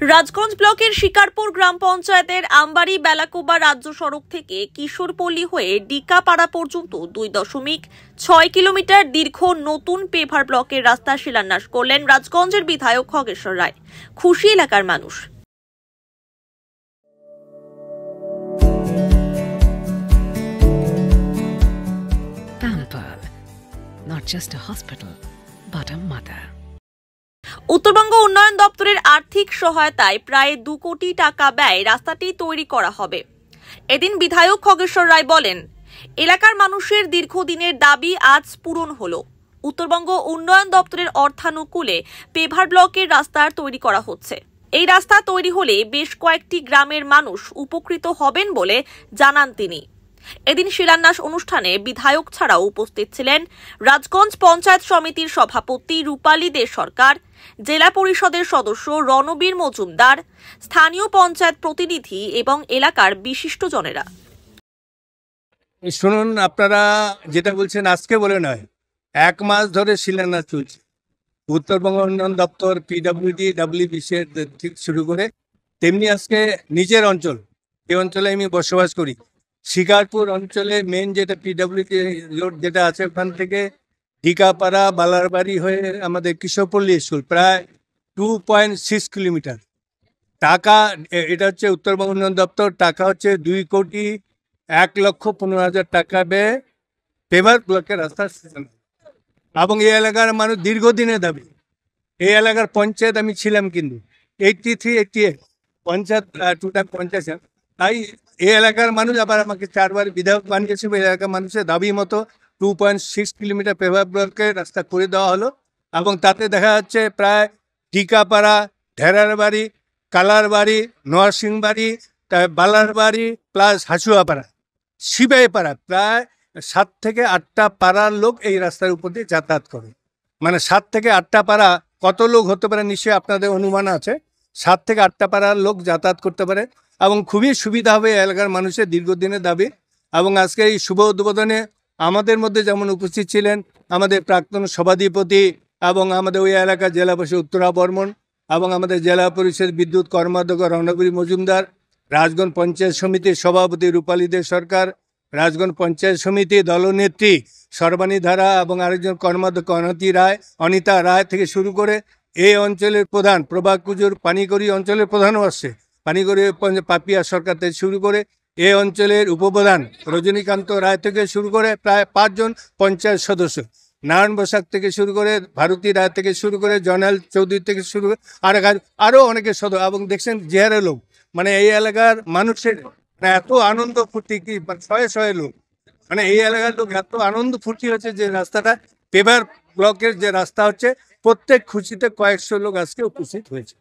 রাজগঞ্জ ব্লকের শিকারপুর গ্রাম পঞ্চায়েতের আমবাড়ি বেলাকোবা রাজ্য সড়ক থেকে কিশোরপল্লী হয়ে ডিকাপাড়া পর্যন্ত 2.6 কিলোমিটার দীর্ঘ নতুন পেভার ব্লকের রাস্তা শিলান্যাস করলেন রাজগঞ্জের বিধায়ক খগেশ্বর রায়। খুশি এলাকার মানুষ। Pamper, not just a hospital, but a mother. Uttarbanga উন্নয়ন দপ্তরের আর্থিক সহায়তায় প্রায় 2 কোটি টাকা ব্যয় রাস্তাটি তৈরি করা হবে। এদিন বিধায়ক খগেশ্বর রায় বলেন, এলাকার মানুষের দীর্ঘদিনের দাবি আজ পূরণ হলো। উত্তরবঙ্গ উন্নয়ন দপ্তরের অর্থানুকূলে পেভার ব্লকের রাস্তার তৈরি করা হচ্ছে। এই রাস্তা তৈরি হলে বেশ কয়েকটি গ্রামের মানুষ উপকৃত হবেন বলে জানান তিনি। এদিন শিলান্যাস অনুষ্ঠানে বিধায়ক ছাড়াও উপস্থিত ছিলেন রাজগঞ্জ পঞ্চায়েত সমিতির সভাপতি রূপালী দে সরকার, জেলা পরিষদের সদস্য রণবীর মজুমদার, স্থানীয় পঞ্চায়েত প্রতিনিধি এবং এলাকার বিশিষ্টজনেরা। শুনুন, আপনারা যেটা বলছেন আজকে বলে নয়, 1 মাস ধরে শিলান্যাস চলছে। উত্তরবঙ্গ উন্নয়ন দপ্তর, পিডব্লিউডি, ডাব্লিউবিসি ঠিক শুরু করে তেমনি আজকে নিজের অঞ্চল, এই অঞ্চলে আমি বসবাস করি, শিকারপুর অঞ্চলে মেন যেটা পিডব্লিউডি রোড যেটা আছে, ওখান থেকে ডিকাপাড়া বালারবাড়ি হয়ে আমাদের কিশোরপল্লী স্কুল প্রায় 2.6 কিলোমিটার। টাকা এটা হচ্ছে উত্তরবঙ্গ উন্নয়ন দপ্তর, টাকা হচ্ছে 2,01,15,000 টাকা ব্যয় পেভার ব্লকের রাস্তার সূচনা। এবং এই এলাকার মানুষ দীর্ঘদিনের দাবি। এই এলাকার পঞ্চায়েত আমি ছিলাম কিন্তু 83-88 পঞ্চায়েত, 250। তাই এই এলাকার মানুষ আবার আমাকে 4 বার বিধায়ক বানিয়েছে। এই এলাকার মানুষের দাবি মতো 2.6 কিলোমিটার পেভার ব্লকের রাস্তা করে দেওয়া হলো। এবং তাতে দেখা যাচ্ছে প্রায় ডিকাপাড়া, ঢেরারবাড়ি, কালারবাড়ি, নরসিংবাড়ি, বালারবাড়ি প্লাস হাসুয়াপাড়া, শিবাইপাড়া প্রায় 7 থেকে 8টা পাড়ার লোক এই রাস্তার উপর দিয়ে যাতায়াত করে। মানে 7 থেকে 8টা পাড়া কত লোক হতে পারে নিশ্চয়ই আপনাদের অনুমান আছে। 7 থেকে 8টা পাড়ার লোক যাতায়াত করতে পারে এবং খুবই সুবিধা হবে এলাকার মানুষের দীর্ঘদিনের দাবি। এবং আজকে এই শুভ উদ্বোধনে আমাদের মধ্যে যেমন উপস্থিত ছিলেন আমাদের প্রাক্তন সভাধিপতি এবং আমাদের ওই এলাকার জেলা পরিষদ উত্তরা বর্মন এবং আমাদের জেলা পরিষদ বিদ্যুৎ কর্মাধ্যক্ষ রণবীর মজুমদার, রাজগঞ্জ পঞ্চায়েত সমিতির সভাপতি রূপালী দে সরকার, রাজগঞ্জ পঞ্চায়েত সমিতি দলনেত্রী সর্বাণী ধারা এবং আরেকজন কর্মাধ্যক্ষ অনিতা রায় থেকে শুরু করে এই অঞ্চলের প্রধান প্রভাক কুজুর, পানিগড়ি অঞ্চলের প্রধানও আসছে, পানিগড়ি পাপিয়া সরকার থেকে শুরু করে এই অঞ্চলের উপপ্রধান রজনীকান্ত রায় থেকে শুরু করে প্রায় 5 জন পঞ্চায়েত সদস্য, নারায়ণ বসাক থেকে শুরু করে ভারতী রায় থেকে শুরু করে জয়নাল চৌধুরী থেকে শুরু করে আরও অনেকে সদস্য। এবং দেখছেন জেহারে লোক, মানে এই এলাকার মানুষের এত আনন্দ ফুর্তি, কি শয়ে শয়ে লোক, মানে এই এলাকার লোক এত আনন্দ ফুর্তি হচ্ছে যে রাস্তাটা পেভার ব্লকের যে রাস্তা হচ্ছে, প্রত্যেক খুশিতে কয়েকশো লোক আজকে উপস্থিত হয়েছে।